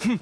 You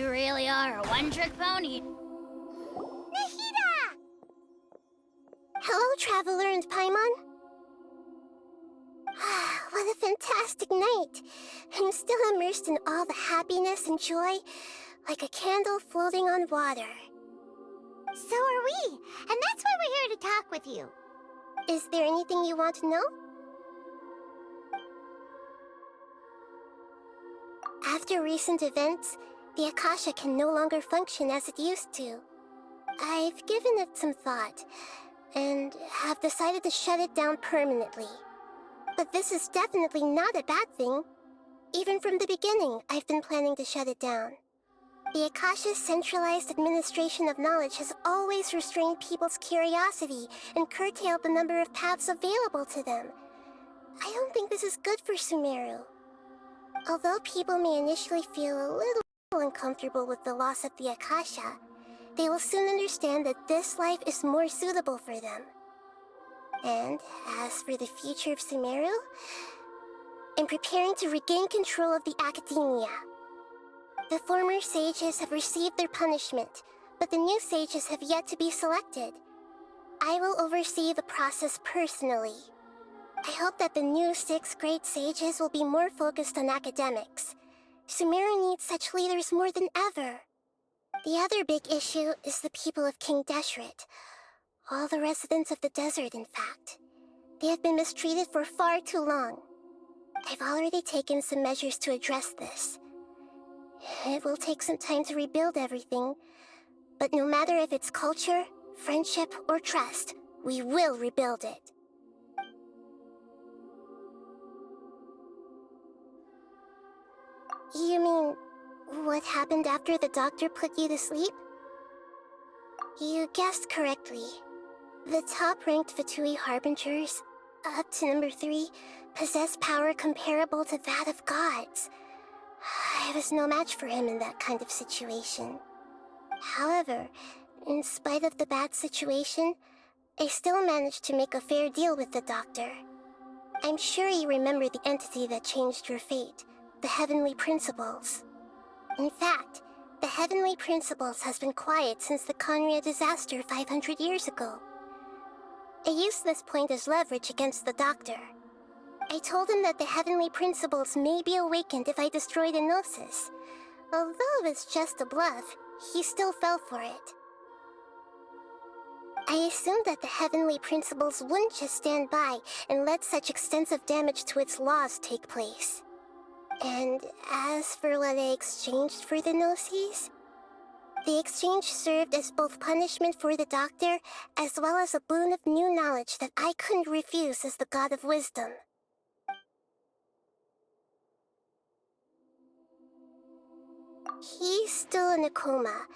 really are a one-trick pony. Nahida! Hello, Traveler and Paimon. What a fantastic night. I'm still immersed in all the happiness and joy, like a candle floating on water. So are we, and that's why we're here to talk with you. Is there anything you want to know? After recent events, the Akasha can no longer function as it used to. I've given it some thought, and have decided to shut it down permanently. But this is definitely not a bad thing. Even from the beginning, I've been planning to shut it down. The Akasha's centralized administration of knowledge has always restrained people's curiosity and curtailed the number of paths available to them. I don't think this is good for Sumeru. Although people may initially feel a little uncomfortable with the loss of the Akasha, they will soon understand that this life is more suitable for them. And as for the future of Sumeru, I'm preparing to regain control of the academia. The former sages have received their punishment, but the new sages have yet to be selected. I will oversee the process personally. I hope that the new 6 great sages will be more focused on academics. Sumeru needs such leaders more than ever. The other big issue is the people of King Deshret. All the residents of the desert, in fact. They have been mistreated for far too long. I've already taken some measures to address this. It will take some time to rebuild everything, but no matter if it's culture, friendship, or trust, we will rebuild it. You mean, what happened after the doctor put you to sleep? You guessed correctly. The top-ranked Fatui Harbingers, up to number 3, possess power comparable to that of gods. I was no match for him in that kind of situation. However, in spite of the bad situation, I still managed to make a fair deal with the doctor. I'm sure you remember the entity that changed your fate, the Heavenly Principles. In fact, the Heavenly Principles has been quiet since the Conria disaster 500 years ago. I used this point as leverage against the doctor. I told him that the Heavenly Principles may be awakened if I destroy the Gnosis. Although it's just a bluff, he still fell for it. I assumed that the Heavenly Principles wouldn't just stand by and let such extensive damage to its laws take place. And as for what I exchanged for the Gnosis, the exchange served as both punishment for the doctor, as well as a boon of new knowledge that I couldn't refuse as the God of Wisdom. He's still in a coma.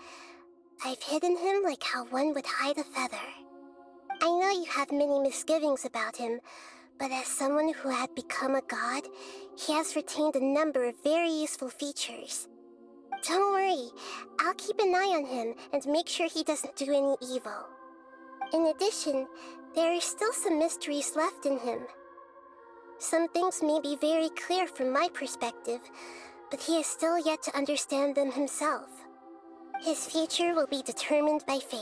I've hidden him like how one would hide a feather. I know you have many misgivings about him, but as someone who had become a god, he has retained a number of very useful features. Don't worry, I'll keep an eye on him and make sure he doesn't do any evil. In addition, there are still some mysteries left in him. Some things may be very clear from my perspective, but he is still yet to understand them himself. His future will be determined by fate.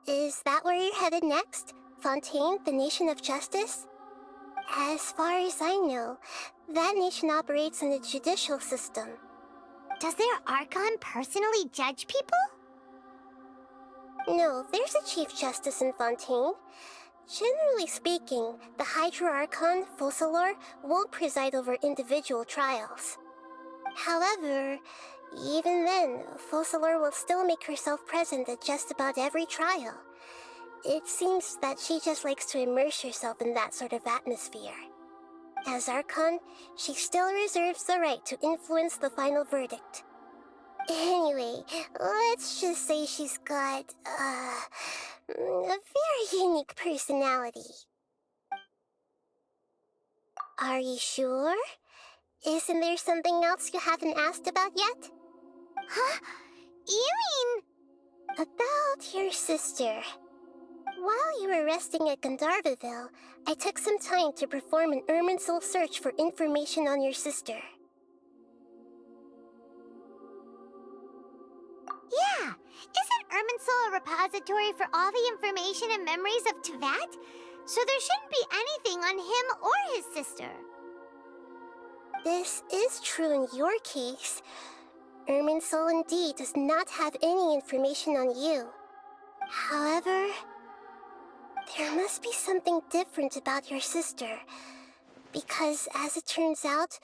Is that where you're headed next? Fontaine, the Nation of Justice? As far as I know, that nation operates in a judicial system. Does their Archon personally judge people? No, there's a Chief Justice in Fontaine. Generally speaking, the Hydra Archon, Focalor, won't preside over individual trials. However, Even then, Focalor will still make herself present at just about every trial. It seems that she just likes to immerse herself in that sort of atmosphere. As Archon, she still reserves the right to influence the final verdict. Anyway, let's just say she's got, a very unique personality. Are you sure? Isn't there something else you haven't asked about yet? Huh? You mean... About your sister. While you were resting at Gandharvaville, I took some time to perform an Irminsul search for information on your sister. Yeah! Isn't Irminsul a repository for all the information and memories of Teyvat? So there shouldn't be anything on him or his sister. This is true in your case. Irminsul indeed does not have any information on you. However, there must be something different about your sister. Because, as it turns out,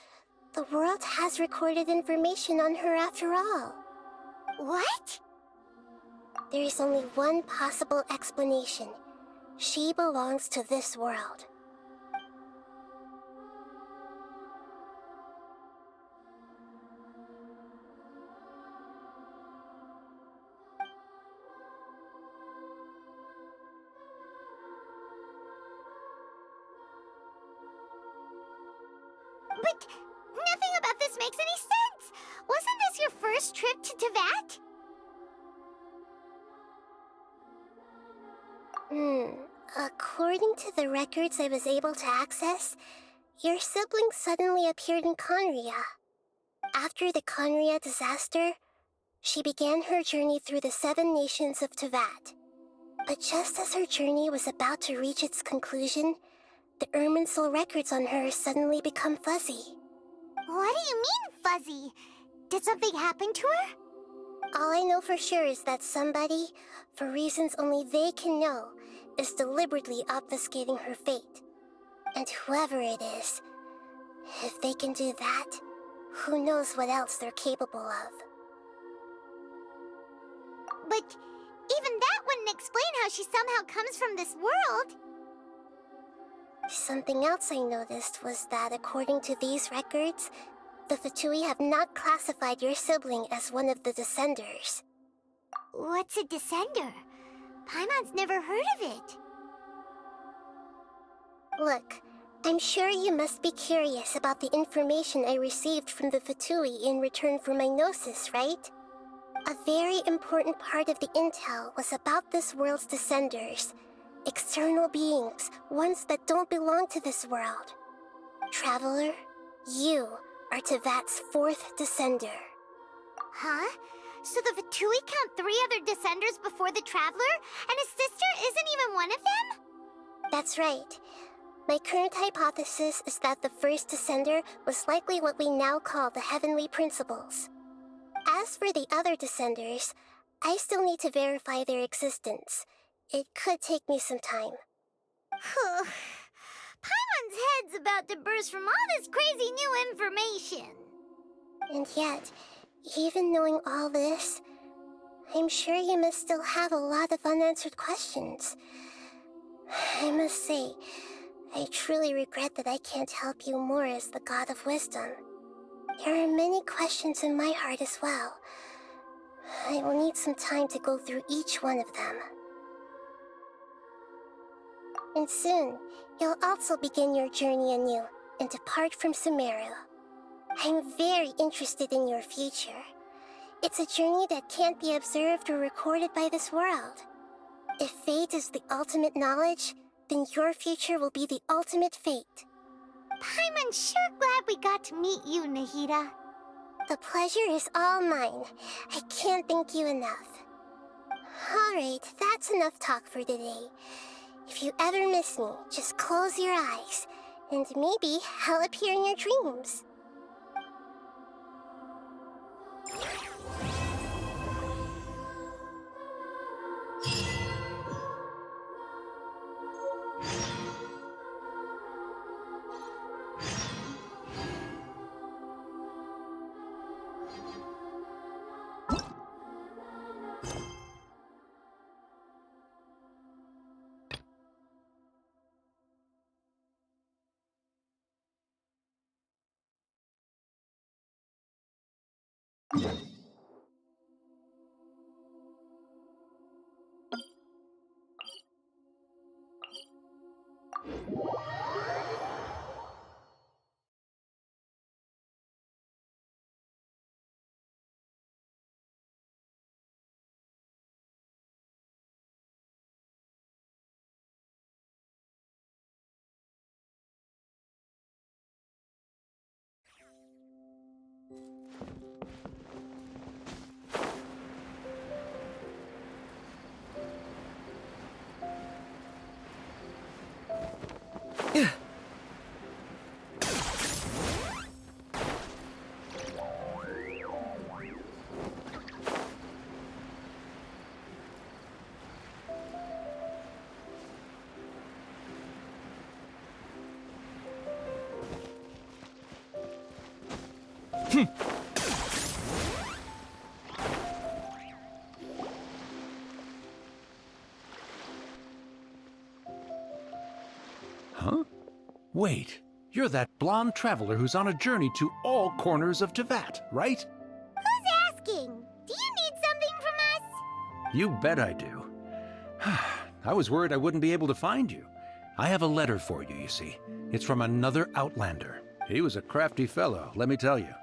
the world has recorded information on her after all. What? There is only one possible explanation. She belongs to this world. But nothing about this makes any sense! Wasn't this your first trip to Teyvat? According to the records I was able to access, your sibling suddenly appeared in Conria. After the Conria disaster, she began her journey through the 7 nations of Teyvat. But just as her journey was about to reach its conclusion, the Irminsul records on her suddenly become fuzzy. What do you mean, fuzzy? Did something happen to her? All I know for sure is that somebody, for reasons only they can know, is deliberately obfuscating her fate. And whoever it is, if they can do that, who knows what else they're capable of. But even that wouldn't explain how she somehow comes from this world. Something else I noticed was that according to these records, the Fatui have not classified your sibling as one of the Descenders. What's a Descender? Paimon's never heard of it. Look, I'm sure you must be curious about the information I received from the Fatui in return for my gnosis, right? A very important part of the intel was about this world's Descenders. External beings, ones that don't belong to this world. Traveler, you are Teyvat's 4th Descender. Huh? So the Fatui count 3 other Descenders before the Traveler, and his sister isn't even one of them? That's right. My current hypothesis is that the first Descender was likely what we now call the Heavenly Principles. As for the other Descenders, I still need to verify their existence. It could take me some time. Paimon's head's about to burst from all this crazy new information. And yet, even knowing all this, I'm sure you must still have a lot of unanswered questions. I must say, I truly regret that I can't help you more as the God of Wisdom. There are many questions in my heart as well. I will need some time to go through each one of them. And soon, you'll also begin your journey anew and depart from Sumaru. I'm very interested in your future. It's a journey that can't be observed or recorded by this world. If fate is the ultimate knowledge, then your future will be the ultimate fate. Paimon's sure glad we got to meet you, Nahida. The pleasure is all mine. I can't thank you enough. Alright, that's enough talk for today. If you ever miss me, just close your eyes, and maybe I'll appear in your dreams. Huh? Wait, you're that blonde traveler who's on a journey to all corners of Teyvat, right? Who's asking? Do you need something from us? You bet I do. I was worried I wouldn't be able to find you. I have a letter for you, you see. It's from another Outlander. He was a crafty fellow, let me tell you.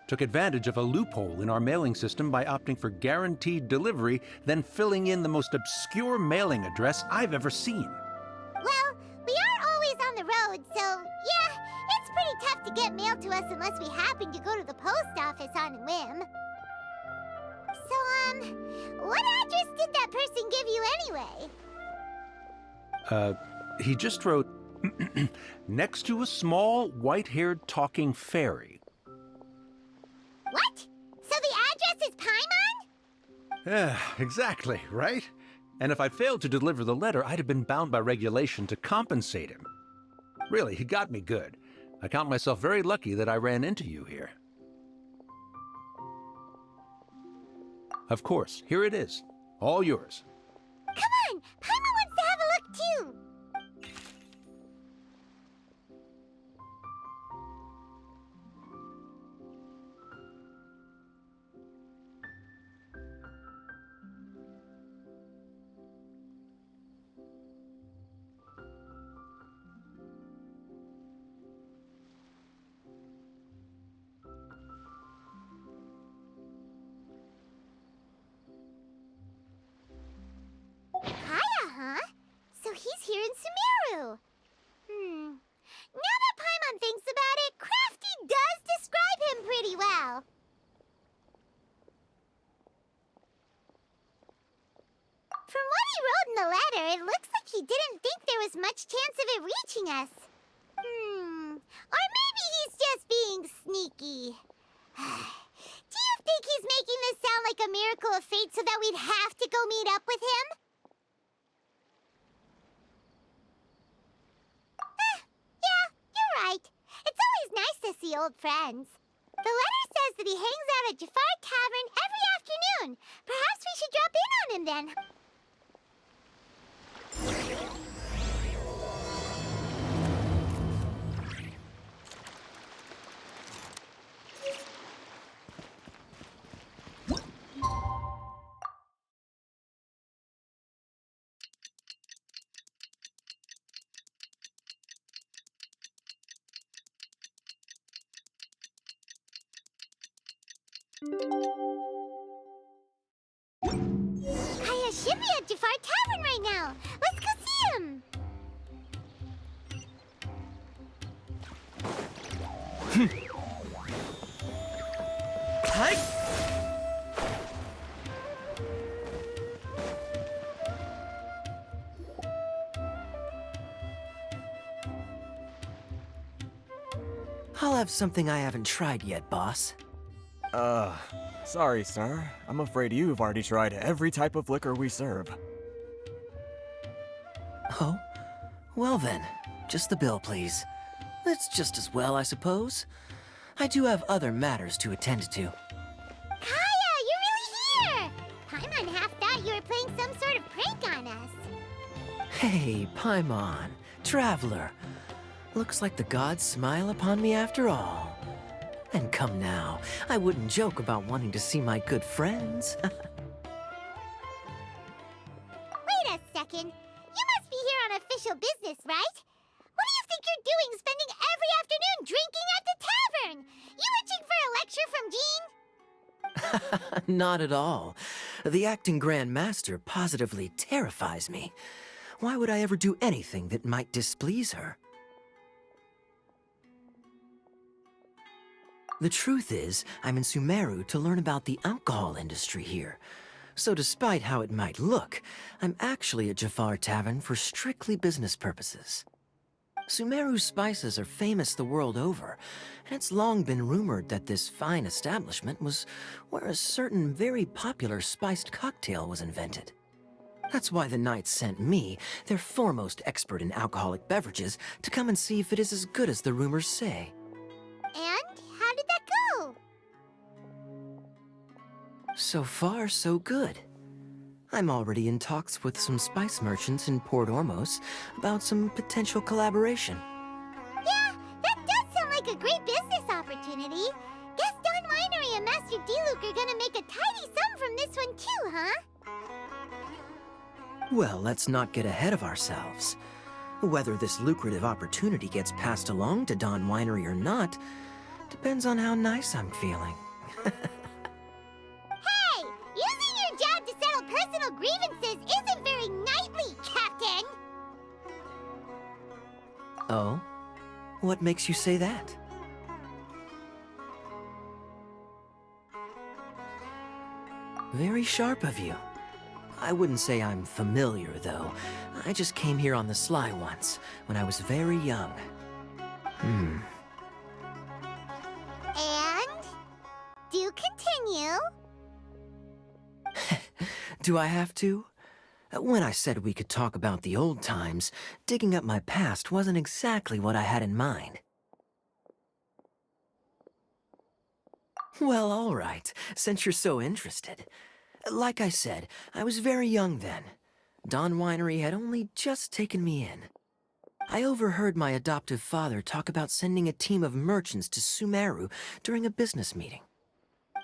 Took advantage of a loophole in our mailing system by opting for guaranteed delivery, then filling in the most obscure mailing address I've ever seen. Well, we are always on the road, so yeah, it's pretty tough to get mail to us unless we happen to go to the post office on a whim. So, what address did that person give you anyway? He just wrote, next to a small, white-haired talking fairy. What? So the address is Paimon? Yeah, exactly, right? And if I failed to deliver the letter, I'd have been bound by regulation to compensate him. Really, he got me good. I count myself very lucky that I ran into you here. Of course, here it is. All yours. Come on! Paimon wants to have a look too! Kaya, huh? So he's here in Sumaru. Now that Paimon thinks about it, Crafty does describe him pretty well. From what he wrote in the letter, it looks like he didn't think there was much chance of it reaching us. Or maybe he's just being sneaky. Do you think he's making this sound like a miracle of fate so that we'd have to go meet up with him? Yeah, you're right. It's always nice to see old friends. The letter says that he hangs out at Jafar Tavern every afternoon. Perhaps we should drop in on him then. Kaya should be at Jafar Tavern right now. Let's go see him. Hi. I'll have something I haven't tried yet, boss. Sorry, sir. I'm afraid you've already tried every type of liquor we serve. Oh? Well then, just the bill, please. That's just as well, I suppose. I do have other matters to attend to. Kaya, you're really here. Paimon half Hey, Paimon, traveler. Looks like the gods smile upon me after all. And come now, I wouldn't joke about wanting to see my good friends. Wait a second. You must be here on official business, right? What do you think you're doing spending every afternoon drinking at the tavern? You itching for a lecture from Jean? Not at all. The acting Grand Master positively terrifies me. Why would I ever do anything that might displease her? The truth is, I'm in Sumeru to learn about the alcohol industry here. So despite how it might look, I'm actually at Jafar Tavern for strictly business purposes. Sumeru's spices are famous the world over, and it's long been rumored that this fine establishment was where a certain very popular spiced cocktail was invented. That's why the Knights sent me, their foremost expert in alcoholic beverages, to come and see if it is as good as the rumors say. And how did that go? So far, so good. I'm already in talks with some spice merchants in Port Ormos about some potential collaboration. Yeah, that does sound like a great business opportunity. Guess Don Winery and Master D-Luke are gonna make a tidy sum from this one too, huh? Well, let's not get ahead of ourselves. Whether this lucrative opportunity gets passed along to Don Winery or not depends on how nice I'm feeling. Hey, using your job to settle personal grievances isn't very knightly, Captain! Oh? What makes you say that? Very sharp of you. I wouldn't say I'm familiar, though. I just came here on the sly once, when I was very young. And? Do continue. Do I have to? When I said we could talk about the old times, digging up my past wasn't exactly what I had in mind. Well, all right, since you're so interested. Like I said, I was very young then. Don Winery had only just taken me in. I overheard my adoptive father talk about sending a team of merchants to Sumeru during a business meeting.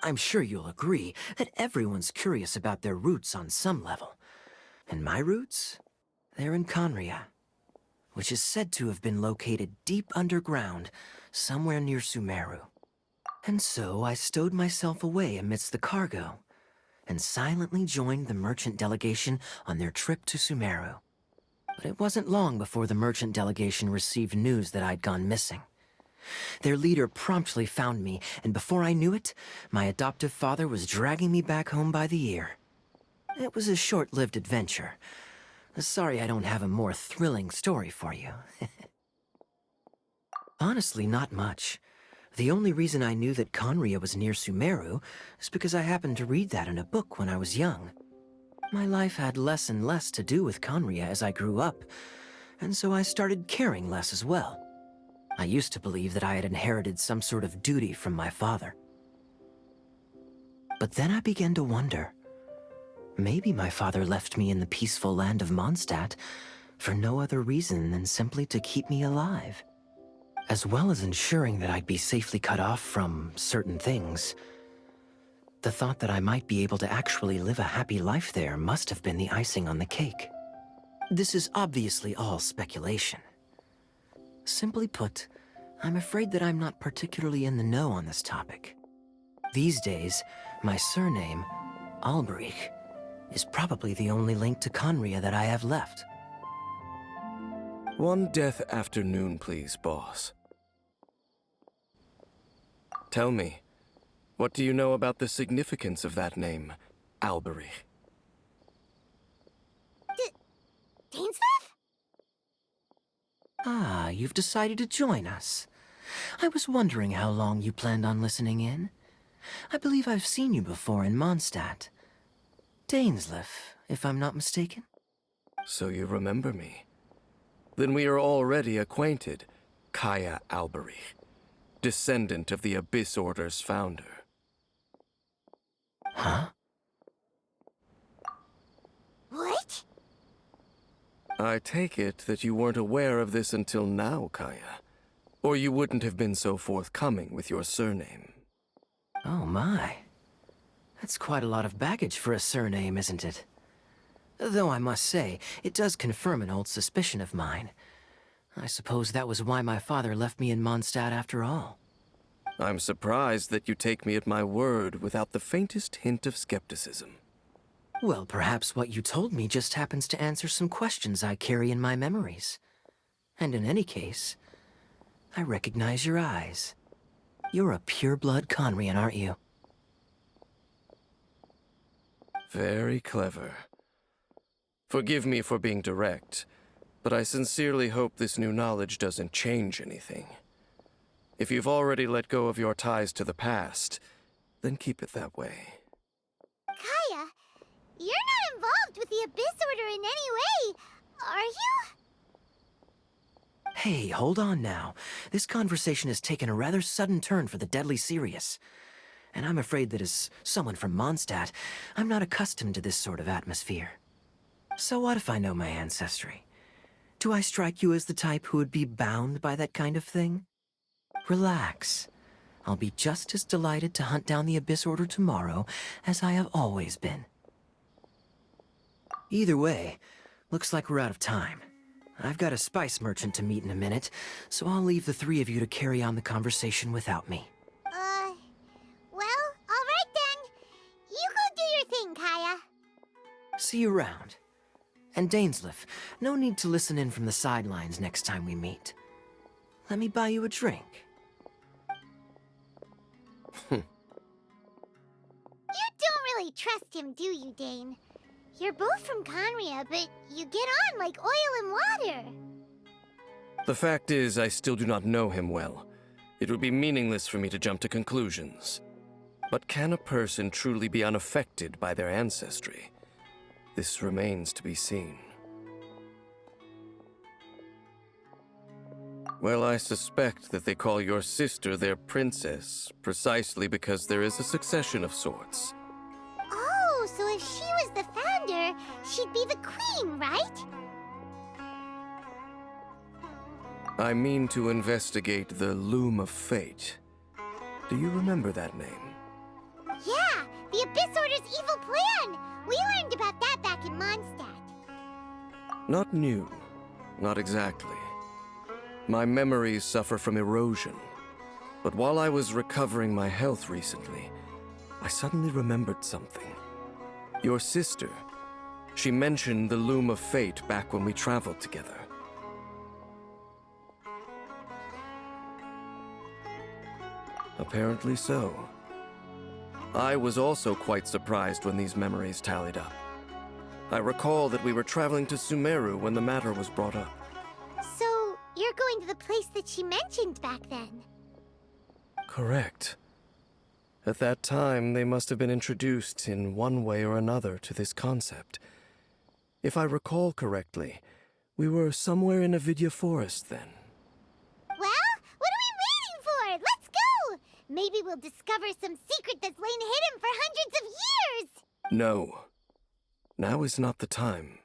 I'm sure you'll agree that everyone's curious about their roots on some level. And my roots? They're in Conria, which is said to have been located deep underground, somewhere near Sumeru. And so I stowed myself away amidst the cargo, and silently joined the merchant delegation on their trip to Sumeru. But it wasn't long before the merchant delegation received news that I'd gone missing. Their leader promptly found me, and before I knew it, my adoptive father was dragging me back home by the ear. It was a short-lived adventure. Sorry I don't have a more thrilling story for you. Honestly, not much. The only reason I knew that Conria was near Sumeru is because I happened to read that in a book when I was young. My life had less and less to do with Conria as I grew up, and so I started caring less as well. I used to believe that I had inherited some sort of duty from my father. But then I began to wonder. Maybe my father left me in the peaceful land of Mondstadt for no other reason than simply to keep me alive. As well as ensuring that I'd be safely cut off from certain things. The thought that I might be able to actually live a happy life there must have been the icing on the cake. This is obviously all speculation. Simply put, I'm afraid that I'm not particularly in the know on this topic. These days, my surname, Alberich, is probably the only link to Conria that I have left. One death afternoon, please, boss. Tell me, what do you know about the significance of that name, Alberich? Dainsleif? Ah, you've decided to join us. I was wondering how long you planned on listening in. I believe I've seen you before in Mondstadt. Dainsleif, if I'm not mistaken. So you remember me. Then we are already acquainted, Kaya Alberich, descendant of the Abyss Order's founder. Huh? What? I take it that you weren't aware of this until now, Kaya. Or you wouldn't have been so forthcoming with your surname. Oh my. That's quite a lot of baggage for a surname, isn't it? Though I must say, it does confirm an old suspicion of mine. I suppose that was why my father left me in Mondstadt after all. I'm surprised that you take me at my word without the faintest hint of skepticism. Well, perhaps what you told me just happens to answer some questions I carry in my memories. And in any case, I recognize your eyes. You're a pure-blood Conrian, aren't you? Very clever. Forgive me for being direct, but I sincerely hope this new knowledge doesn't change anything. If you've already let go of your ties to the past, then keep it that way. Kaya, you're not involved with the Abyss Order in any way, are you? Hey, hold on now. This conversation has taken a rather sudden turn for the deadly serious. And I'm afraid that as someone from Mondstadt, I'm not accustomed to this sort of atmosphere. So what if I know my ancestry? Do I strike you as the type who would be bound by that kind of thing? Relax. I'll be just as delighted to hunt down the Abyss Order tomorrow as I have always been. Either way, looks like we're out of time. I've got a spice merchant to meet in a minute, so I'll leave the three of you to carry on the conversation without me. Well, all right then. You go do your thing, Kaya. See you around. And Dainsleif, no need to listen in from the sidelines next time we meet. Let me buy you a drink. You don't really trust him, do you, Dane? You're both from Conria, but you get on like oil and water. The fact is, I still do not know him well. It would be meaningless for me to jump to conclusions. But can a person truly be unaffected by their ancestry? This remains to be seen. Well, I suspect that they call your sister their princess, precisely because there is a succession of sorts. Oh, so if she was the founder, she'd be the queen, right? I mean to investigate the Loom of Fate. Do you remember that name? Yeah, the Abyss Order's evil plan! We learned about that back in Mondstadt. Not new. Not exactly. My memories suffer from erosion. But while I was recovering my health recently, I suddenly remembered something. Your sister. She mentioned the Loom of Fate back when we traveled together. Apparently so. I was also quite surprised when these memories tallied up. I recall that we were traveling to Sumeru when the matter was brought up. So, you're going to the place that she mentioned back then? Correct. At that time, they must have been introduced in one way or another to this concept. If I recall correctly, we were somewhere in Avidya Forest then. Well, what are we waiting for? Let's go! Maybe we'll discover some secret that's lain hidden for hundreds of years! No. Now is not the time.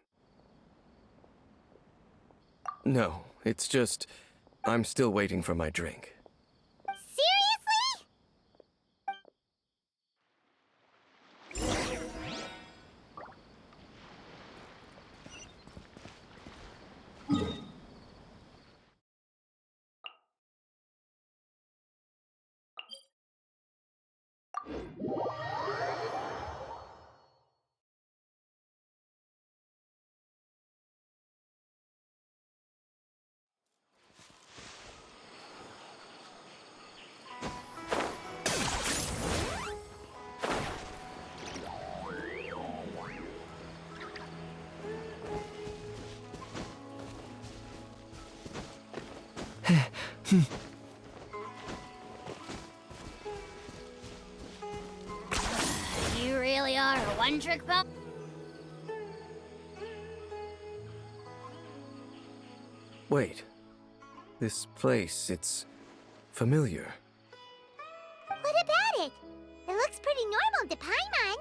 No, it's just, I'm still waiting for my drink. Seriously? You really are a one-trick pony? Wait. This place, it's familiar. What about it? It looks pretty normal to Paimon.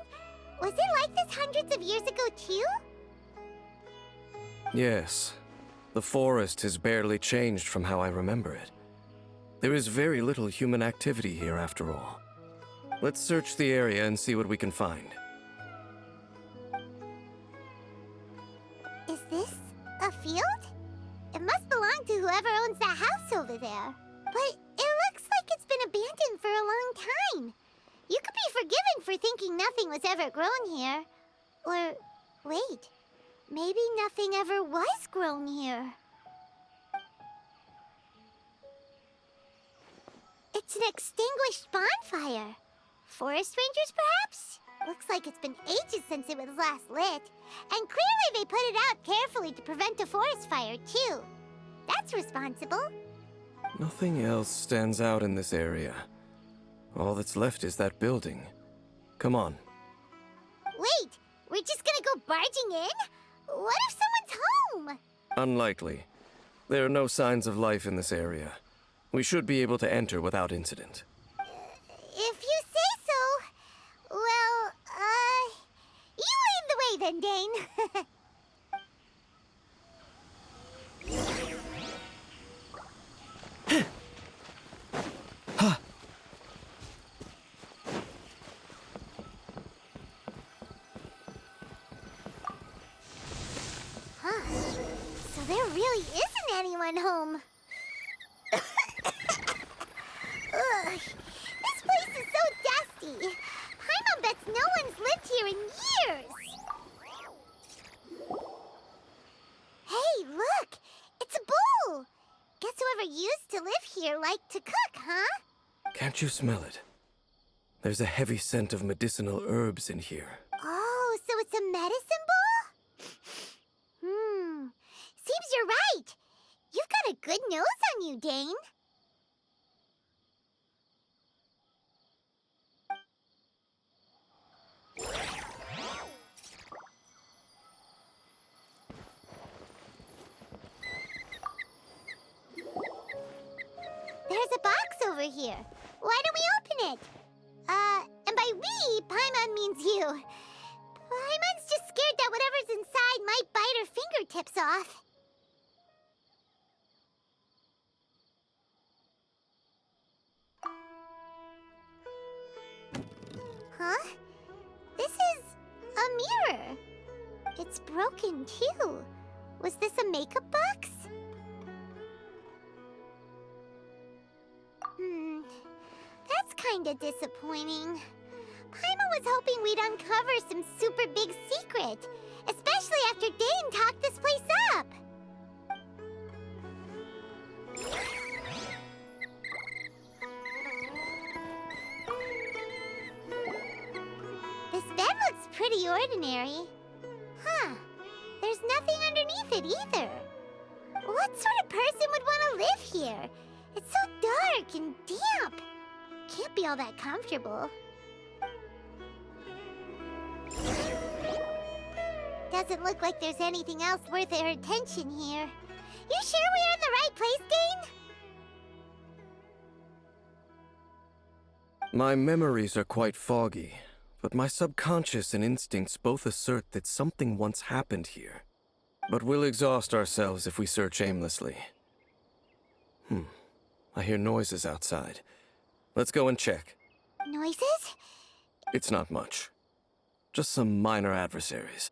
Was it like this hundreds of years ago, too? Yes. The forest has barely changed from how I remember it. There is very little human activity here after all. Let's search the area and see what we can find. Is this a field? It must belong to whoever owns that house over there. But it looks like it's been abandoned for a long time. You could be forgiven for thinking nothing was ever grown here. Or, wait, maybe nothing ever was grown here. It's an extinguished bonfire. Forest rangers, perhaps? Looks like it's been ages since it was last lit. And clearly they put it out carefully to prevent a forest fire, too. That's responsible. Nothing else stands out in this area. All that's left is that building. Come on. Wait, we're just gonna go barging in? What if someone's home? Unlikely. There are no signs of life in this area. We should be able to enter without incident. If you say so. Well, you lead the way then, Dane. So there really isn't anyone home. Ugh, this place is so dusty. Paimon bets no one's lived here in years. Hey, look! It's a bull! Guess whoever used to live here liked to cook, huh? Can't you smell it? There's a heavy scent of medicinal herbs in here. Oh, so it's a medicine bull? Seems you're right. You've got a good nose on you, Dane. There's a box over here. Why don't we open it? And by we, Paimon means you. Paimon's just scared that whatever's inside might bite her fingertips off. Huh? This is a mirror. It's broken, too. Was this a makeup box? That's kinda disappointing. Paimon was hoping we'd uncover some super big secret, especially after Dane talked this place up. This bed looks pretty ordinary. Huh. There's nothing underneath it either. What sort of person would want to live here? It's so dark and damp. Can't be all that comfortable. Doesn't look like there's anything else worth our attention here. You sure we're in the right place, Dane? My memories are quite foggy, but my subconscious and instincts both assert that something once happened here. But we'll exhaust ourselves if we search aimlessly. I hear noises outside. Let's go and check. Noises? It's not much. Just some minor adversaries.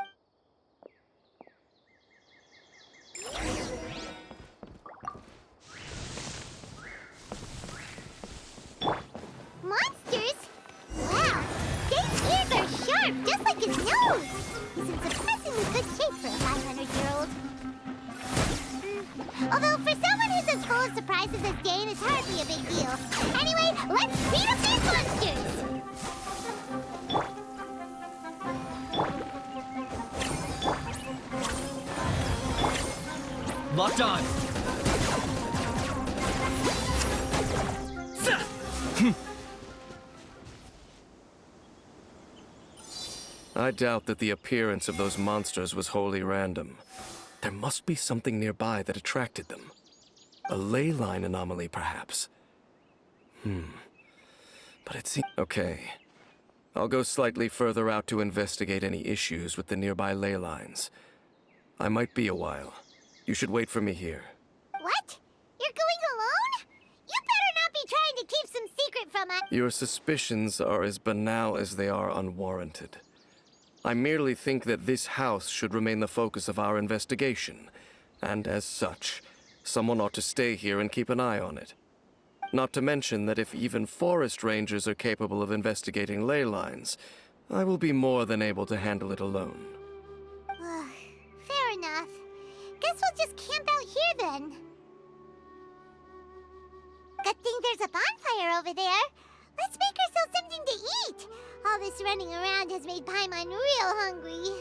Monsters? Wow, Dane's ears are sharp, just like his nose. He's in surprisingly good shape for a 500-year-old. Although for someone who's as full of surprises as Dane, it's hardly a big deal. Anyway, let's beat up these monsters! Locked on! I doubt that the appearance of those monsters was wholly random. There must be something nearby that attracted them. A ley line anomaly, perhaps. But it seems... Okay. I'll go slightly further out to investigate any issues with the nearby ley lines. I might be a while. You should wait for me here. What? You're going alone? You better not be trying to keep some secret from us. Your suspicions are as banal as they are unwarranted. I merely think that this house should remain the focus of our investigation, and as such, someone ought to stay here and keep an eye on it. Not to mention that if even forest rangers are capable of investigating ley lines, I will be more than able to handle it alone. Fair enough. Guess we'll just camp out here then. Good thing there's a bonfire over there. Let's make ourselves something to eat. All this running around has made Paimon real hungry.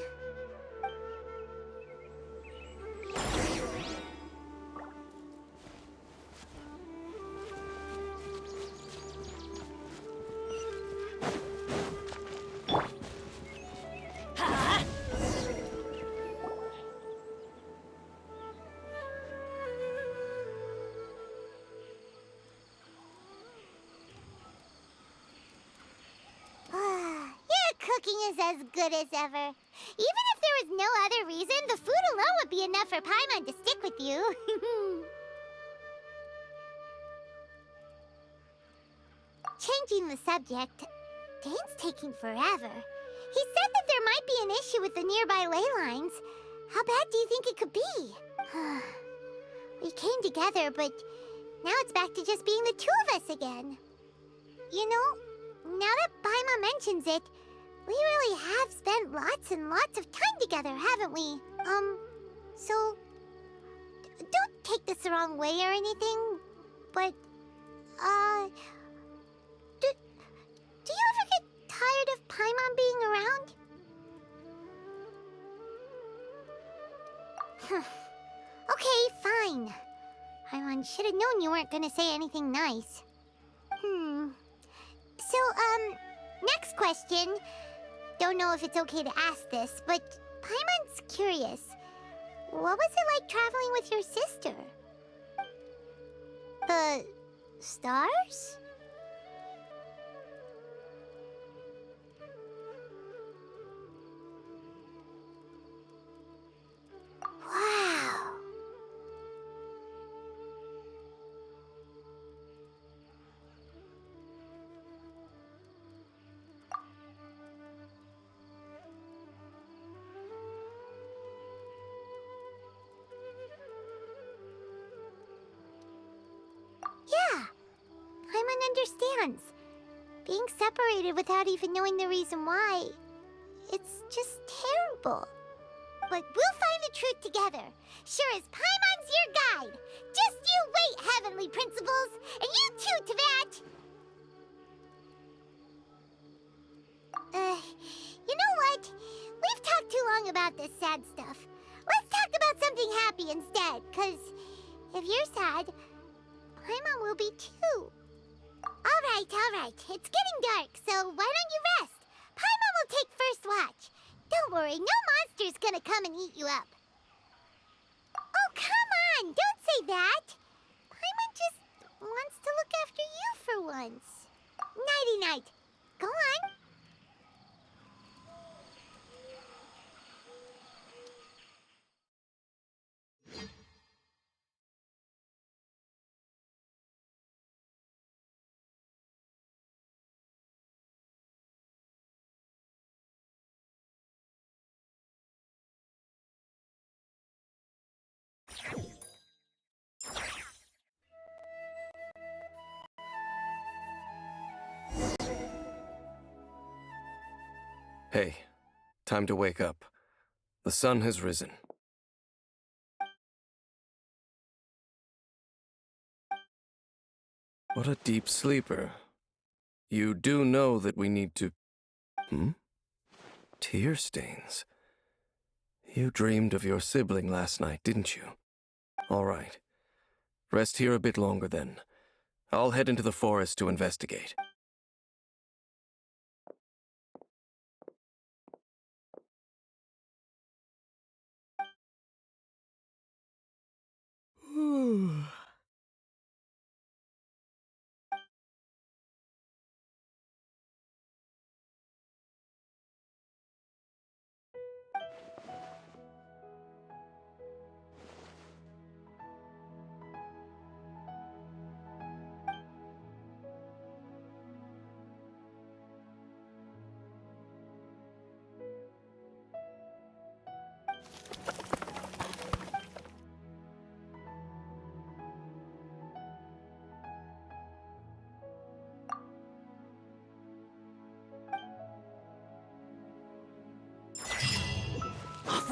Your cooking is as good as ever. Even if there was no other reason, the food alone would be enough for Paimon to stick with you. Changing the subject, Dane's taking forever. He said that there might be an issue with the nearby ley lines. How bad do you think it could be? We came together, but now it's back to just being the two of us again. You know, now that Paimon mentions it, we really have spent lots and lots of time together, haven't we? So don't take this the wrong way or anything, but, do you ever get tired of Paimon being around? Okay, fine. Paimon should have known you weren't gonna say anything nice. So, next question. Don't know if it's okay to ask this, but Paimon's curious. What was it like traveling with your sister? The stars? Wow. Yeah, Paimon understands. Being separated without even knowing the reason why, it's just terrible. But we'll find the truth together. Sure as Paimon's your guide. Just you wait, Heavenly Principles, and you too, Teyvat. You know what? We've talked too long about this sad stuff. Let's talk about something happy instead, 'cause if you're sad, Paimon will be too. All right. It's getting dark, so why don't you rest? Paimon will take first watch. Don't worry, no monster's gonna come and eat you up. Oh, come on! Don't say that! Paimon just wants to look after you for once. Nighty-night. Go on. Hey, time to wake up. The sun has risen. What a deep sleeper. You do know that we need to... Tear stains. You dreamed of your sibling last night, didn't you? All right. Rest here a bit longer then. I'll head into the forest to investigate.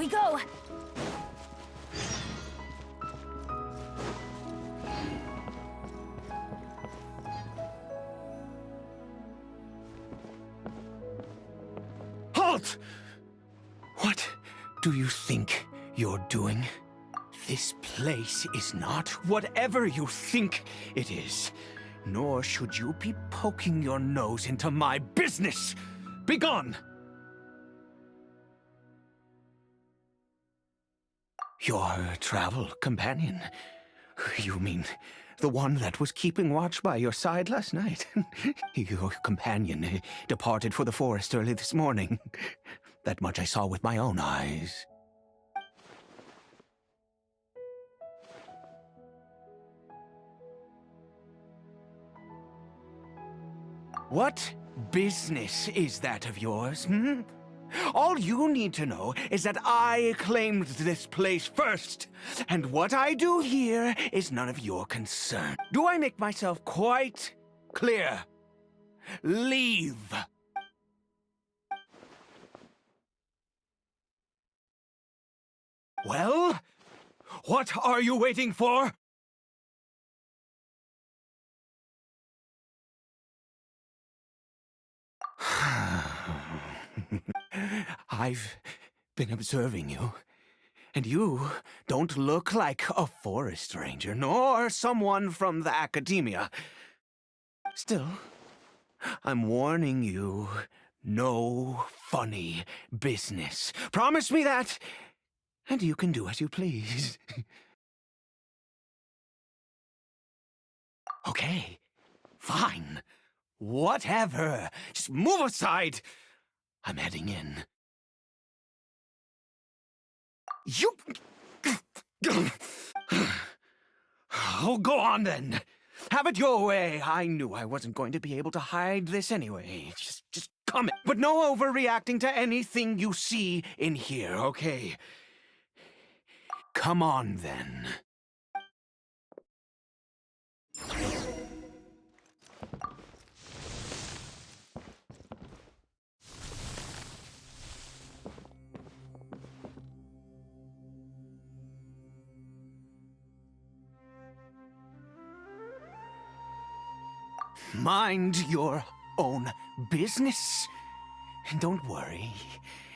we go! Halt! What do you think you're doing? This place is not whatever you think it is. Nor should you be poking your nose into my business. Begone! Your travel companion? You mean the one that was keeping watch by your side last night? Your companion departed for the forest early this morning. That much I saw with my own eyes. What business is that of yours, hmm? All you need to know is that I claimed this place first, and what I do here is none of your concern. Do I make myself quite clear? Leave. Well, what are you waiting for? I've been observing you, and you don't look like a forest ranger, nor someone from the academia. Still, I'm warning you, no funny business. Promise me that, and you can do as you please. Okay, fine. Whatever. Just move aside. I'm heading in. You... Oh, go on then. Have it your way. I knew I wasn't going to be able to hide this anyway. Just come in. But no overreacting to anything you see in here, okay? Come on then. Mind your own business. And don't worry,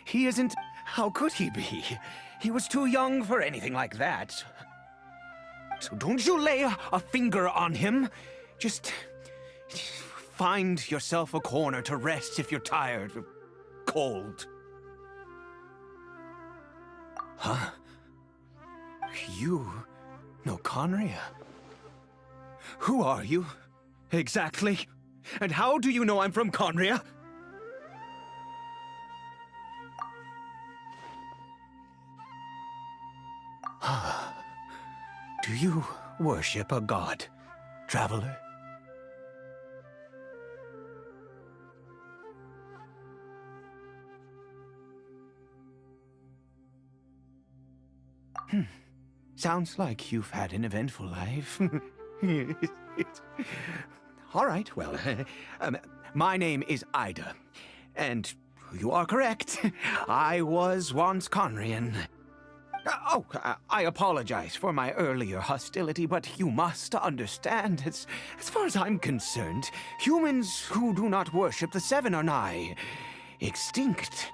he isn't... How could he be? He was too young for anything like that. So don't you lay a finger on him. Just find yourself a corner to rest if you're tired or cold. Huh? You know Conria? Who are you? Exactly. And how do you know I'm from Conria? Do you worship a god, traveler? Sounds like you've had an eventful life. All right, well, my name is Ida, and you are correct. I was once Conrian. I apologize for my earlier hostility, but you must understand, as far as I'm concerned, humans who do not worship the Seven are nigh extinct.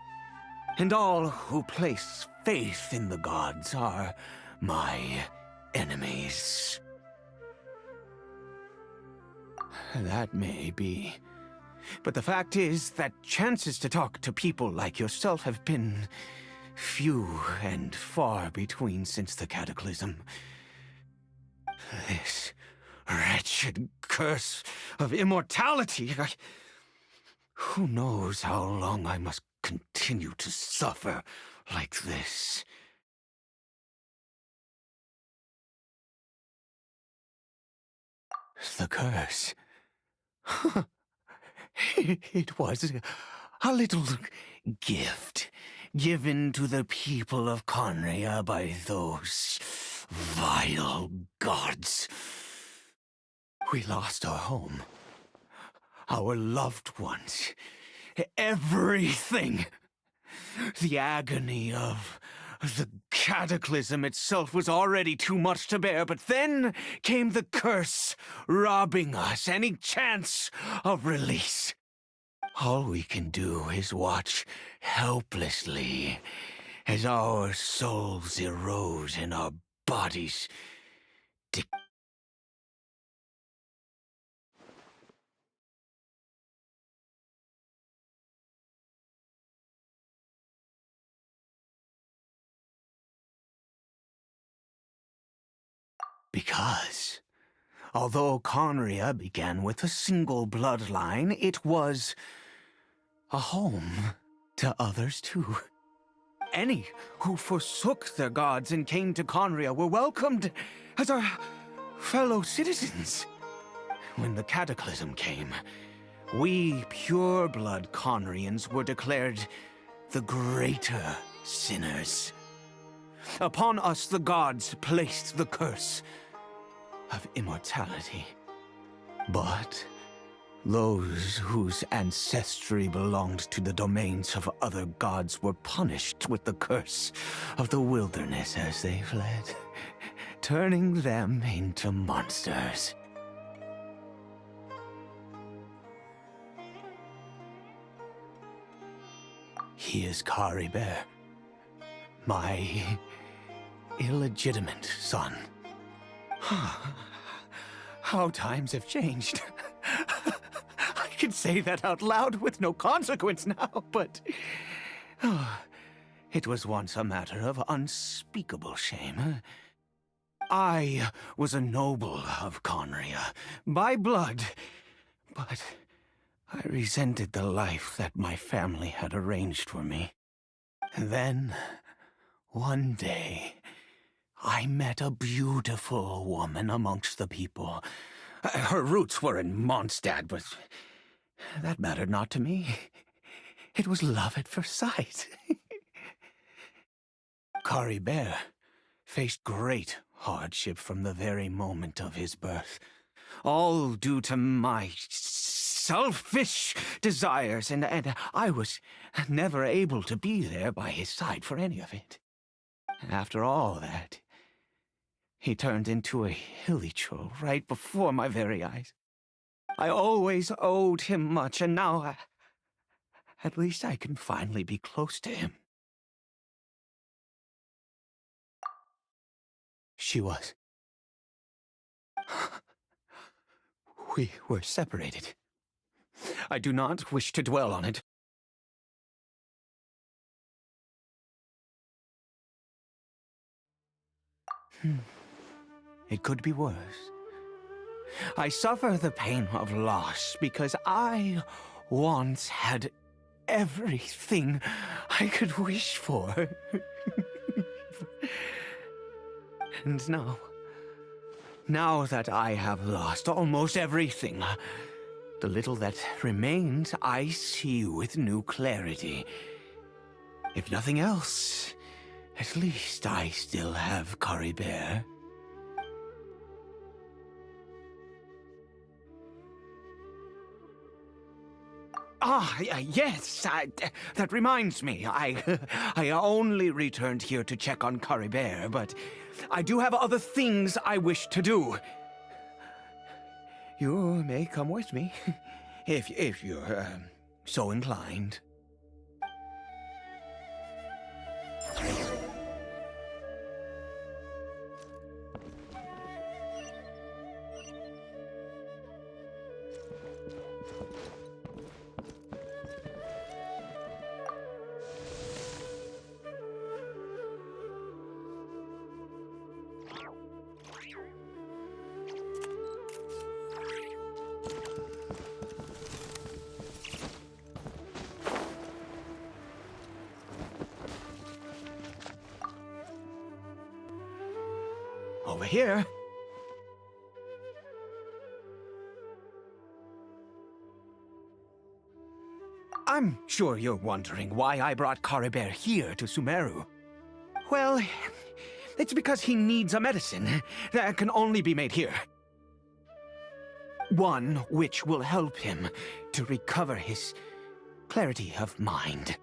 And all who place faith in the gods are my enemies. That may be. But the fact is that chances to talk to people like yourself have been few and far between since the cataclysm. This wretched curse of immortality. Who knows how long I must continue to suffer like this? The curse. It was a little gift given to the people of Conria by those vile gods. We lost our home, our loved ones, everything. The agony of The cataclysm itself was already too much to bear, but then came the curse, robbing us any chance of release. All we can do is watch helplessly as our souls erode and our bodies because, although Conria began with a single bloodline, it was a home to others too. Any who forsook their gods and came to Conria were welcomed as our fellow citizens. When the cataclysm came, we pure-blood Conrians were declared the greater sinners. Upon us the gods placed the curse of immortality. But those whose ancestry belonged to the domains of other gods were punished with the curse of the wilderness as they fled, turning them into monsters. He is Kari Bear, my illegitimate son. How times have changed. I can say that out loud with no consequence now, but it was once a matter of unspeakable shame. I was a noble of Conria, by blood, but I resented the life that my family had arranged for me. And then, one day, I met a beautiful woman amongst the people. Her roots were in Mondstadt, but that mattered not to me. It was love at first sight. Kari Bear faced great hardship from the very moment of his birth, all due to my selfish desires, and I was never able to be there by his side for any of it. After all that, he turned into a hilly troll right before my very eyes. I always owed him much, and now at least I can finally be close to him. She was. We were separated. I do not wish to dwell on it. It could be worse. I suffer the pain of loss because I once had everything I could wish for. And now that I have lost almost everything, the little that remains I see with new clarity. If nothing else, at least I still have Kari Bear. Yes, that reminds me. I only returned here to check on Kari Bear, but I do have other things I wish to do. You may come with me, if you're so inclined. Over here. I'm sure you're wondering why I brought Kari Bear here to Sumaru. Well, it's because he needs a medicine that can only be made here. One which will help him to recover his clarity of mind.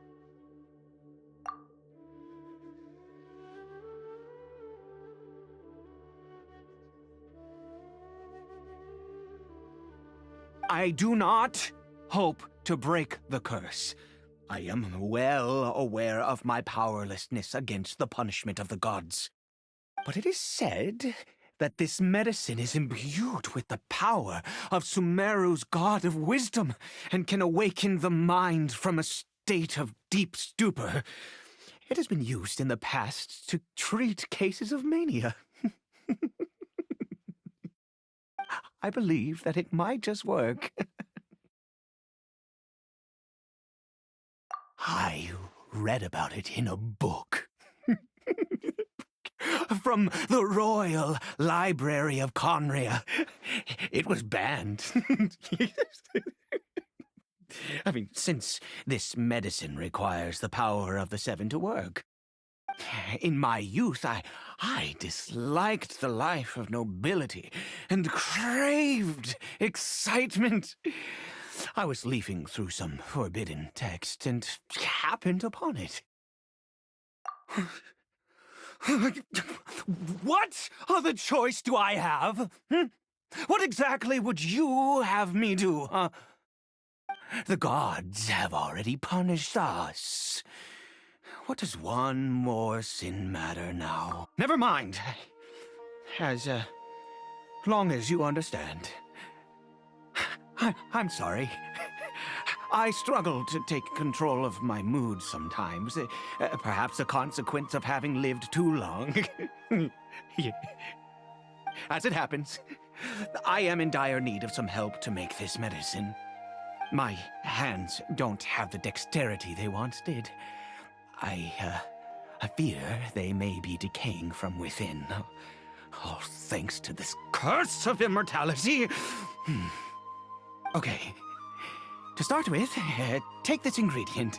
I do not hope to break the curse. I am well aware of my powerlessness against the punishment of the gods. But it is said that this medicine is imbued with the power of Sumeru's god of wisdom and can awaken the mind from a state of deep stupor. It has been used in the past to treat cases of mania. I believe that it might just work. I read about it in a book. From the Royal Library of Conria. It was banned. I mean, since this medicine requires the power of the Seven to work. In my youth, I disliked the life of nobility and craved excitement. I was leafing through some forbidden text and happened upon it. What other choice do I have? What exactly would you have me do? The gods have already punished us. What does one more sin matter now? Never mind. As long as you understand. I'm sorry. I struggle to take control of my mood sometimes. Perhaps a consequence of having lived too long. As it happens, I am in dire need of some help to make this medicine. My hands don't have the dexterity they once did. I fear they may be decaying from within. All thanks to this curse of immortality. Okay. To start with, take this ingredient.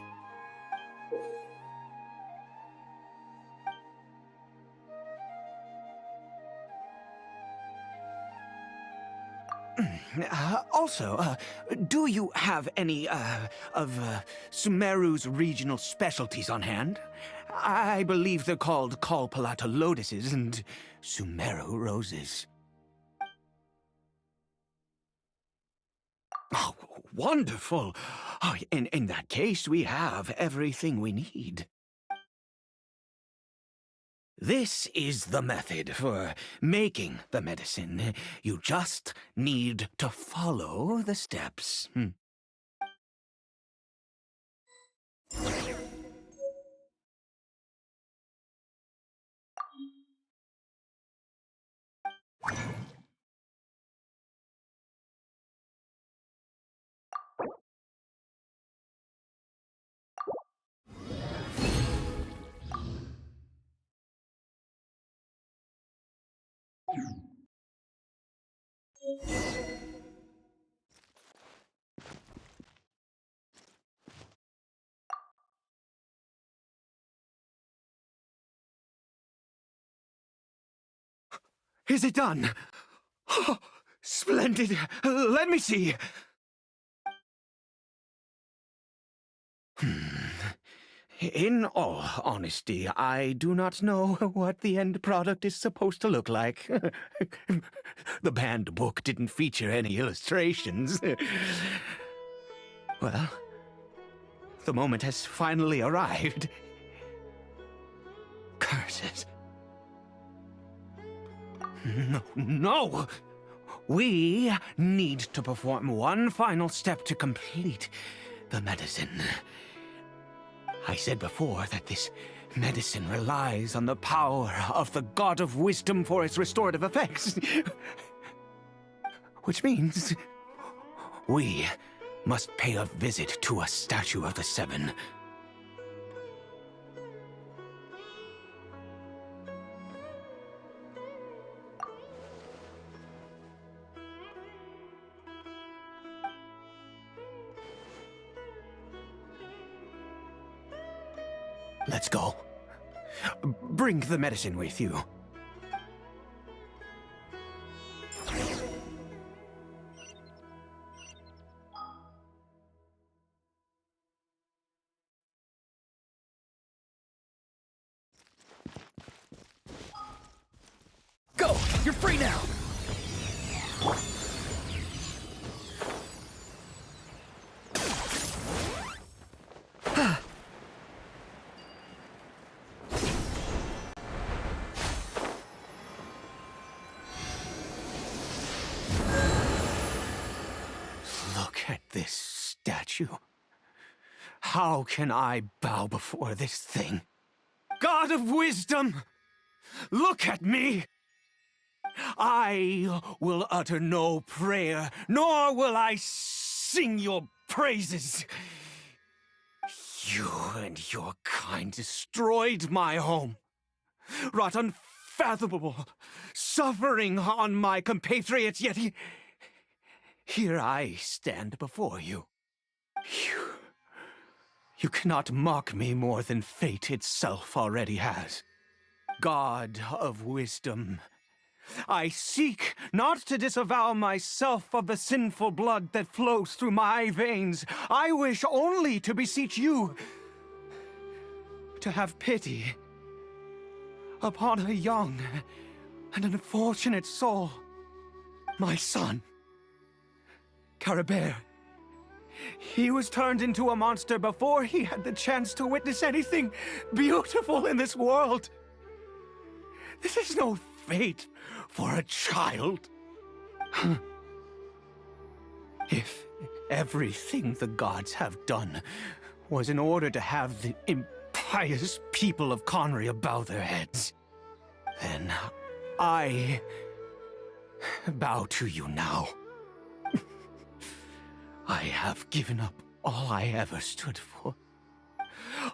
Also, do you have any, of Sumeru's regional specialties on hand? I believe they're called Kalpalata lotuses and Sumeru roses. Oh, wonderful! Oh, in that case, we have everything we need. This is the method for making the medicine. You just need to follow the steps. Is it done? Oh, splendid! Let me see! In all honesty, I do not know what the end product is supposed to look like. The banned book didn't feature any illustrations. Well, the moment has finally arrived. Curses. No! We need to perform one final step to complete the medicine. I said before that this medicine relies on the power of the God of Wisdom for its restorative effects. Which means we must pay a visit to a statue of the Seven. Let's go. Bring the medicine with you. Go! You're free now! Look at this statue. How can I bow before this thing? God of wisdom, look at me! I will utter no prayer, nor will I sing your praises. You and your kind destroyed my home, wrought unfathomable suffering on my compatriots, yet here I stand before you. You cannot mock me more than fate itself already has. God of wisdom, I seek not to disavow myself of the sinful blood that flows through my veins. I wish only to beseech you to have pity upon a young and unfortunate soul. My son, Caribert. He was turned into a monster before he had the chance to witness anything beautiful in this world. This is no fate for a child. If everything the gods have done was in order to have the impious people of Conria bow their heads, then I bow to you now. I have given up all I ever stood for.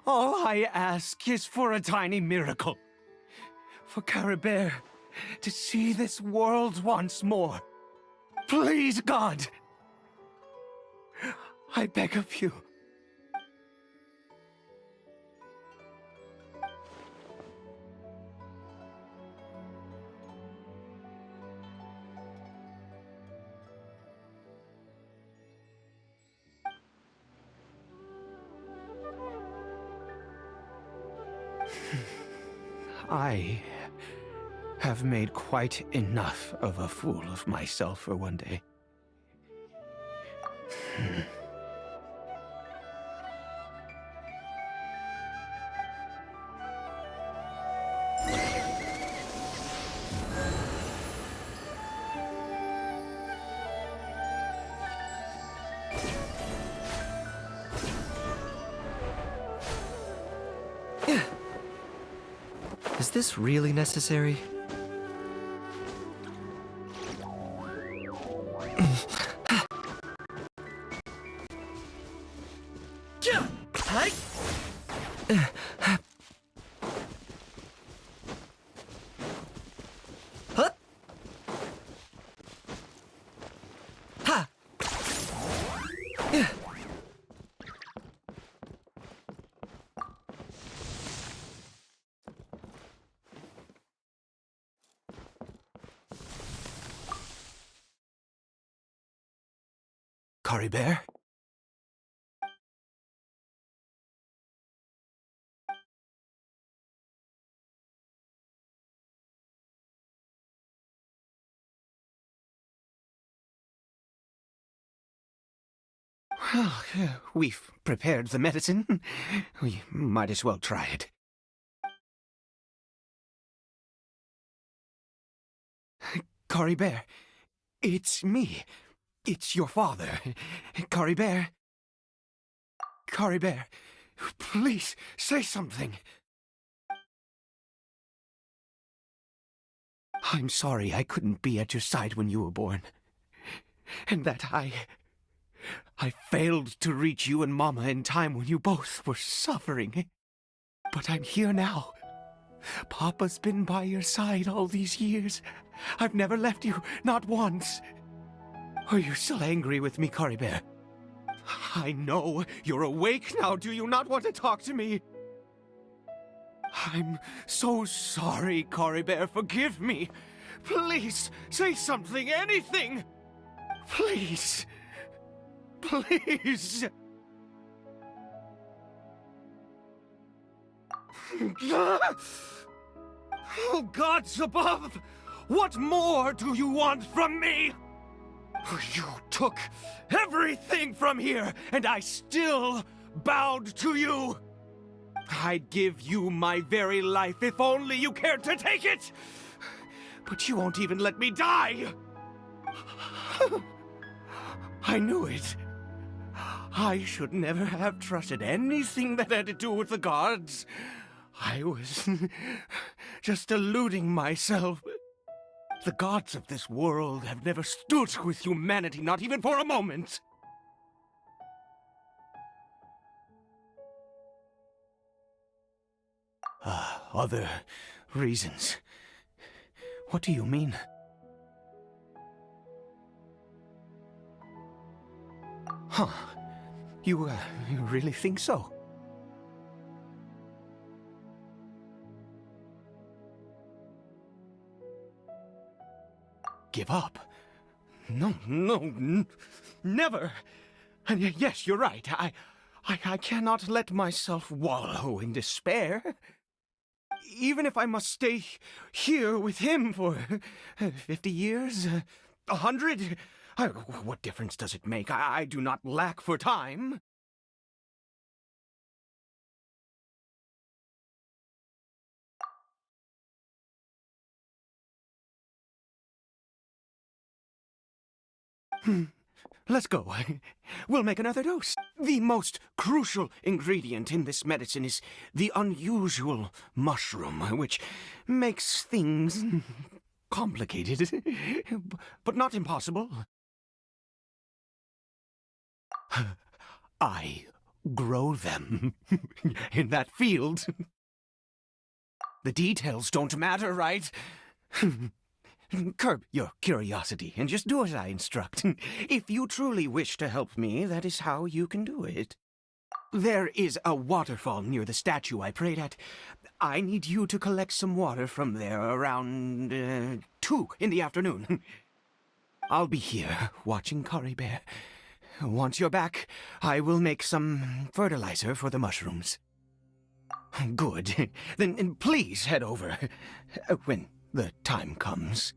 All I ask is for a tiny miracle. For Caribert to see this world once more. Please, God! I beg of you. I have made quite enough of a fool of myself for one day. Is this really necessary? Caribert? Well, we've prepared the medicine. We might as well try it. Caribert, it's me. It's your father. Caribert. Caribert, please say something. I'm sorry I couldn't be at your side when you were born. And that I failed to reach you and Mama in time when you both were suffering. But I'm here now. Papa's been by your side all these years. I've never left you, not once. Are you still angry with me, Caribert? I know you're awake now. Do you not want to talk to me? I'm so sorry, Caribert. Forgive me. Please, say something, anything. Please. Please. Oh, gods above! What more do you want from me? You took everything from here, and I still bowed to you. I'd give you my very life if only you cared to take it. But you won't even let me die. I knew it. I should never have trusted anything that had to do with the gods. I was just deluding myself. The gods of this world have never stood with humanity, not even for a moment. Other reasons. What do you mean? Huh. You really think so? Give up? No, never. And yes, you're right. I cannot let myself wallow in despair. Even if I must stay here with him for 50 years, 100, what difference does it make? I do not lack for time. Let's go. We'll make another dose. The most crucial ingredient in this medicine is the unusual mushroom, which makes things complicated, but not impossible. I grow them in that field. The details don't matter, right? Curb your curiosity and just do as I instruct. If you truly wish to help me, that is how you can do it. There is a waterfall near the statue I prayed at. I need you to collect some water from there around 2 in the afternoon. I'll be here watching Kari Bear. Once you're back, I will make some fertilizer for the mushrooms. Good. Then please head over when the time comes.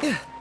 Yeah.